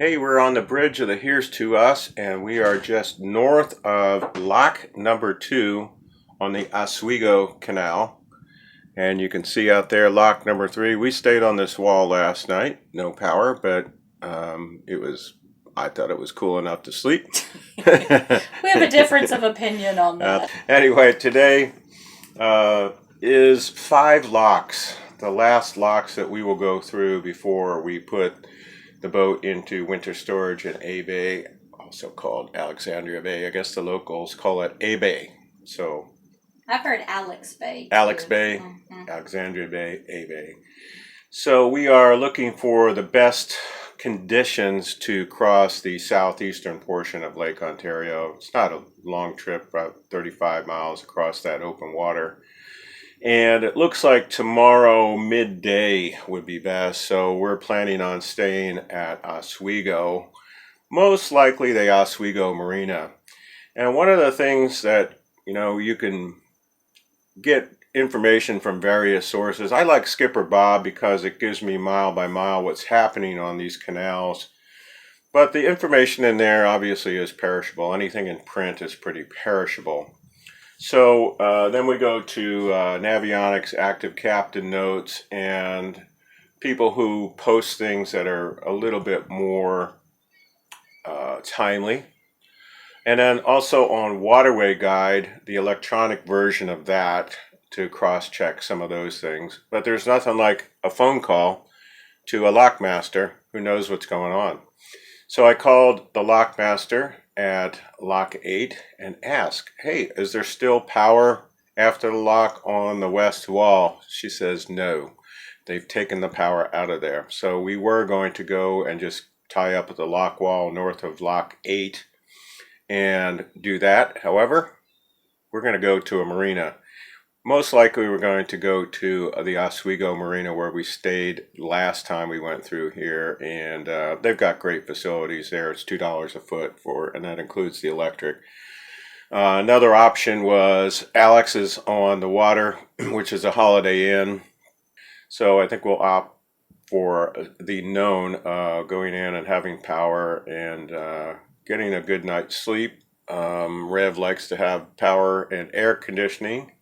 Hey, we're on the bridge of the Here's to Us, and we are just north of lock number 2 on the Oswego Canal. And you can see out there lock number 3. We stayed on this wall last night, no power, but I thought it was cool enough to sleep. We have a difference of opinion on that. Anyway, today is 5 locks, the last locks that we will go through before we put the boat into winter storage in A Bay, also called Alexandria Bay. I guess the locals call it A Bay. So I've heard Alex Bay. Alex Bay, Alexandria Bay, A Bay. So we are looking for the best conditions to cross the southeastern portion of Lake Ontario. It's not a long trip, about 35 miles across that open water. And it looks like tomorrow midday would be best, so we're planning on staying at Oswego, most likely the Oswego Marina. And one of the things that, you can get information from various sources. I like Skipper Bob because it gives me mile by mile what's happening on these canals. But the information in there obviously is perishable. Anything in print is pretty perishable. So then we go to Navionics Active Captain Notes and people who post things that are a little bit more timely. And then also on Waterway Guide, the electronic version of that to cross-check some of those things. But there's nothing like a phone call to a lockmaster who knows what's going on. So I called the lockmaster at lock 8 and asked, hey, is there still power after the lock on the west wall? She says no, they've taken the power out of there. So we were going to go and just tie up at the lock wall north of lock 8 and do that. However, we're going to go to a marina. Most likely we're going to go to the Oswego Marina where we stayed last time we went through here, and they've got great facilities there. It's $2 a foot and that includes the electric. Another option was Alex's on the Water, which is a Holiday Inn. So I think we'll opt for the known, going in and having power and getting a good night's sleep. Rev likes to have power and air conditioning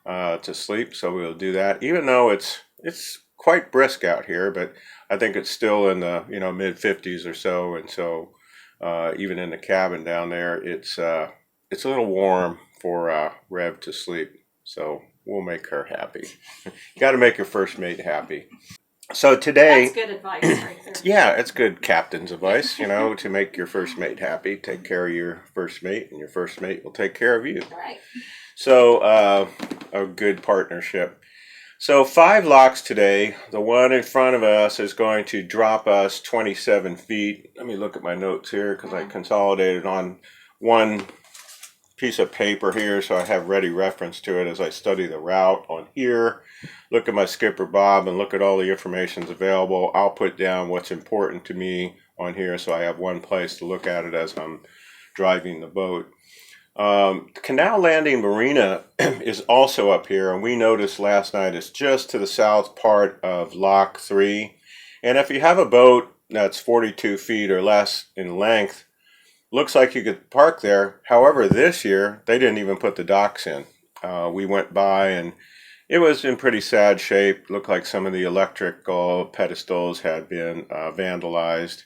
to sleep, so we'll do that, even though it's quite brisk out here, but I think it's still in the mid 50s or so, and so even in the cabin down there it's a little warm for Rev to sleep, so we'll make her happy. Got to make your first mate happy. So today, that's good advice right there. Yeah, it's good captain's advice, to make your first mate happy. Take care of your first mate, and your first mate will take care of you. Right. So, a good partnership. So 5 locks today. The one in front of us is going to drop us 27 feet. Let me look at my notes here because I consolidated on one piece of paper here so I have ready reference to it as I study the route on here. Look at my Skipper Bob and look at all the information's available. I'll put down what's important to me on here so I have one place to look at it as I'm driving the boat. Canal Landing Marina is also up here, and we noticed last night it's just to the south part of Lock 3. And if you have a boat that's 42 feet or less in length, looks like you could park there. However, this year they didn't even put the docks in. We went by and it was in pretty sad shape. Looked like some of the electrical pedestals had been vandalized,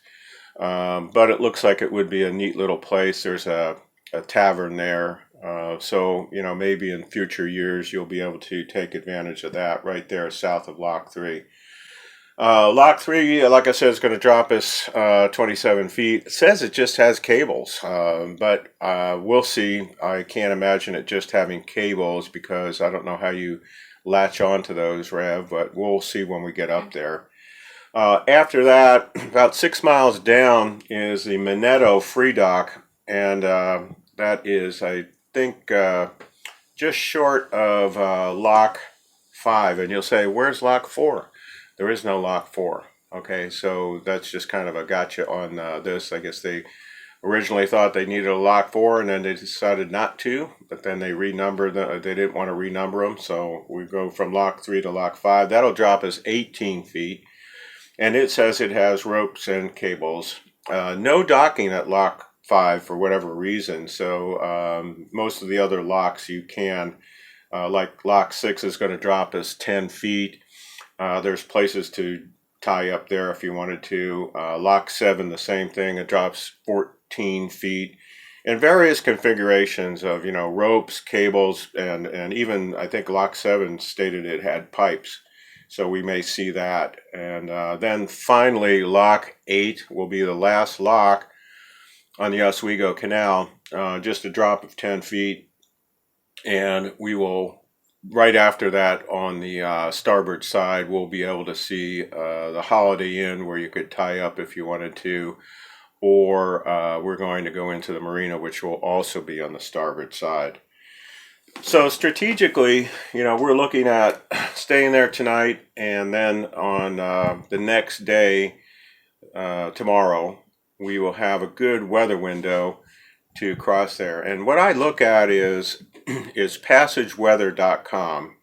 but it looks like it would be a neat little place. There's a tavern there, so maybe in future years you'll be able to take advantage of that right there south of Lock 3. Lock 3, like I said, is going to drop us 27 feet. It says it just has cables, but we'll see. I can't imagine it just having cables because I don't know how you latch onto those, Rev, but we'll see when we get up there. After that, about 6 miles down is the Minetto Free Dock, and that is, I think, just short of Lock 5. And you'll say, where's Lock 4? There is no Lock 4. Okay, so that's just kind of a gotcha on this. I guess they originally thought they needed a Lock 4, and then they decided not to, but then they renumbered them. They didn't want to renumber them, so we go from Lock 3 to Lock 5. That'll drop us 18 feet, and it says it has ropes and cables. No docking at lock 5 for whatever reason. So most of the other locks you can, like lock 6 is going to drop us 10 feet. There's places to tie up there if you wanted to. Lock 7, the same thing. It drops 14 feet. And various configurations of, ropes, cables, and even I think lock 7 stated it had pipes. So we may see that. And then finally, lock 8 will be the last lock on the Oswego Canal, just a drop of 10 feet. And we will, right after that on the starboard side, we'll be able to see the Holiday Inn where you could tie up if you wanted to. Or we're going to go into the marina, which will also be on the starboard side. So strategically, we're looking at staying there tonight, and then on the next day, tomorrow, we will have a good weather window to cross there. And what I look at is passageweather.com.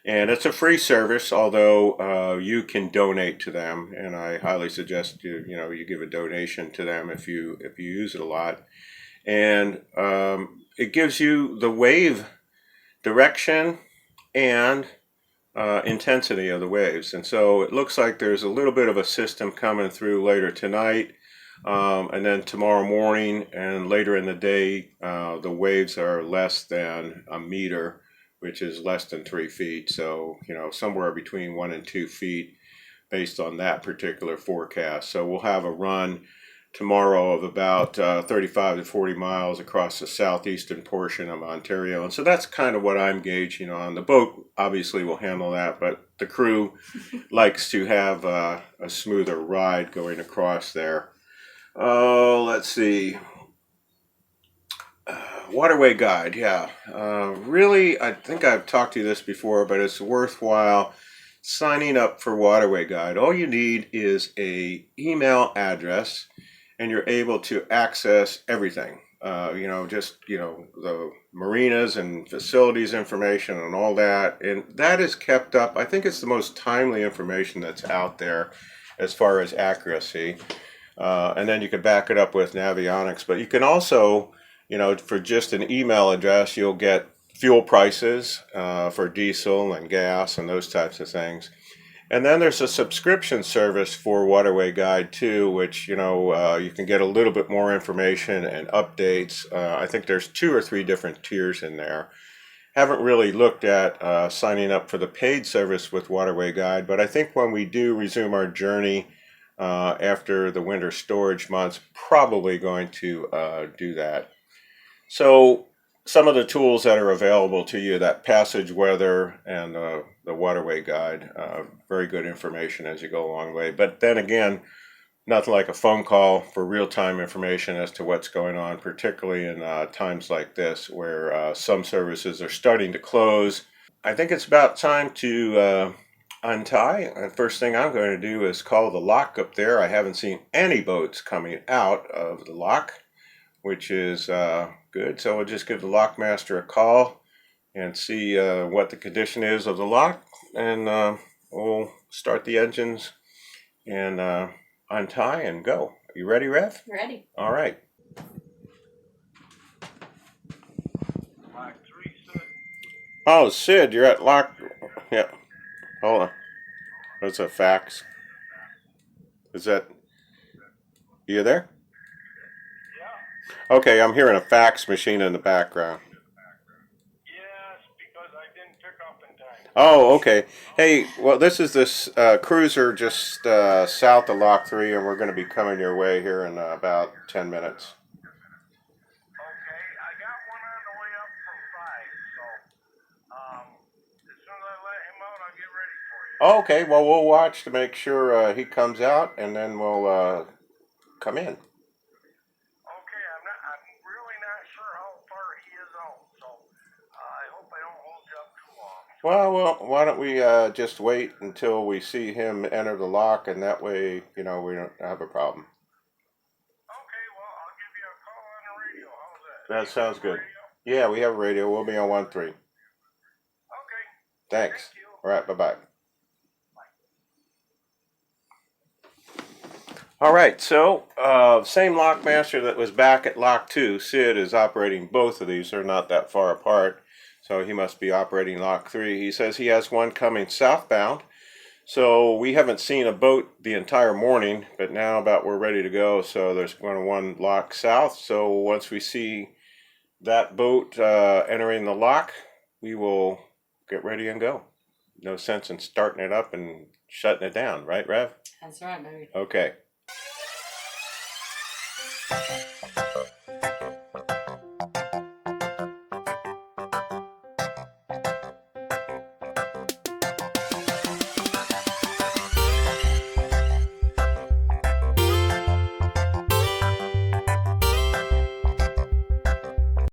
And it's a free service, although you can donate to them, and I highly suggest you give a donation to them if you use it a lot. And it gives you the wave direction and intensity of the waves. And so it looks like there's a little bit of a system coming through later tonight, and then tomorrow morning and later in the day, the waves are less than a meter, which is less than 3 feet. So, somewhere between 1 and 2 feet based on that particular forecast. So we'll have a run tomorrow of about 35 to 40 miles across the southeastern portion of Ontario. And so that's kind of what I'm gauging on. The boat obviously will handle that, but the crew likes to have a smoother ride going across there. Oh, let's see. Waterway Guide, yeah. Really, I think I've talked to you this before, but it's worthwhile signing up for Waterway Guide. All you need is a email address, and you're able to access everything. The marinas and facilities information and all that. And that is kept up. I think it's the most timely information that's out there as far as accuracy. And then you can back it up with Navionics. But you can also, for just an email address, you'll get fuel prices for diesel and gas and those types of things. And then there's a subscription service for Waterway Guide too, which you can get a little bit more information and updates. I think there's 2 or 3 different tiers in there. Haven't really looked at signing up for the paid service with Waterway Guide, but I think when we do resume our journey after the winter storage months, probably going to do that. So some of the tools that are available to you, that passage weather and the Waterway Guide, very good information as you go along the way. But then again, nothing like a phone call for real-time information as to what's going on, particularly in times like this where some services are starting to close. I think it's about time to untie. And first thing I'm going to do is call the lock up there. I haven't seen any boats coming out of the lock, which is good. So we'll just give the lockmaster a call and see what the condition is of the lock, and we'll start the engines and untie and go. Are you ready, Rev? Ready. All right. Lock 3, Sid. Oh, Sid, you're at lock. Yeah. Hold on. That's a fax. Is that you there? Yeah. Okay, I'm hearing a fax machine in the background. Yes, because I didn't pick up in time. Oh, okay. Hey, well, this is this cruiser just south of Lock 3, and we're going to be coming your way here in about 10 minutes. Okay, I got one on the way up from 5, so as soon as I let him out, I'll get ready for you. Oh, okay, well, we'll watch to make sure he comes out, and then we'll come in. Okay, I'm really not sure how far he is out, so I hope I don't hold you up too long. Well, why don't we just wait until we see him enter the lock, and that way, we don't have a problem. Okay, well, I'll give you a call on the radio. How's that? That sounds good. Radio? Yeah, we have a radio. We'll be on 1-3. Okay. Thanks. Thank you. All right, bye-bye. All right, so same lockmaster that was back at lock 2, Sid, is operating both of these. They're not that far apart, so he must be operating lock 3. He says he has one coming southbound. So we haven't seen a boat the entire morning, but now about we're ready to go. So there's going to one lock south. So once we see that boat entering the lock, we will get ready and go. No sense in starting it up and shutting it down, right, Rev? That's right, baby. Okay.